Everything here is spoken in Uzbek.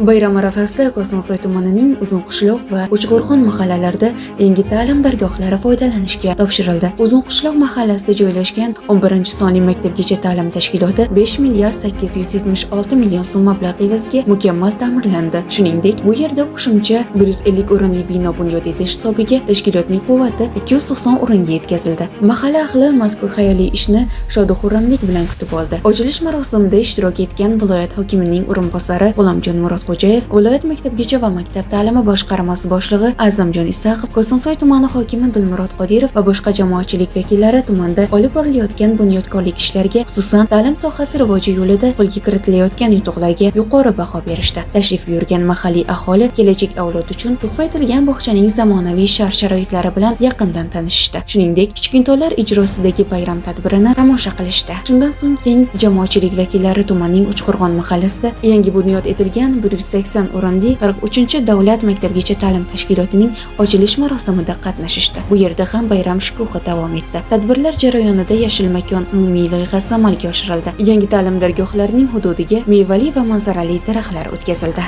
Bayram arafasida Kosonsoy tumanining Uzunqishloq va Uchqo'rg'on mahallalarida yangi ta'lim dargohlari foydalanishga topshirildi. Uzunqishloq mahallasida joylashgan 11-sonli maktabgacha ta'lim tashkiloti 5 milliard 876 million so'm mablag' evaziga mukammal ta'mirlandi. Shuningdek, bu yerda qo'shimcha 150 o'rinli bino bunyod etish hisobiga tashkilotning quvvati 290 o'ringa yetkazildi. Mahalla ahli mazkur xayrli ishni shodu xurramlik bilan kutib oldi. Ochilish marosimida ishtirok etgan viloyat hokimining o'rinbosari G'ulomjon Murodxo'jayev, viloyat maktabgacha va maktab ta'limi boshqarmasi boshlig'i A'zamjon Isaqov, Kosonsoy tumani hokimi Dilmurod Qodirov va boshqa jamoatchilik vakillari tumanda olib borilayotgan bunyodkorlik ishlariga, xususan ta'lim sohasi rivoji yo'lida qo'lga kiritilayotgan yutuqlarga yuqori baho berishdi. Tashrif buyurgan mahalliy aholi kelajak avlod uchun tuhfa etilgan bog'chaning zamonaviy shart-sharoitlari bilan yaqindan tanishishdi. Shuningdek, kichkintoylar ijrosidagi bayram tadbirini tomosha qilishdi. Shundan so'ng keng jamoatchilik vakillari tumanning Uchqo'rg'on mahallasida yangi bunyod etilgan 180 o'rinli 43-davlat maktabgacha ta'lim tashkilotining ochilish marosimida qatnashishdi. Bu yerda ham bayram shukuhi davom etdi. Tadbirlar jarayonida yashil makon umumiy loyihasi amalga oshirildi. Yangi ta'lim dargohlarining hududiga mevali va manzarali daraxtlar o'tkazildi.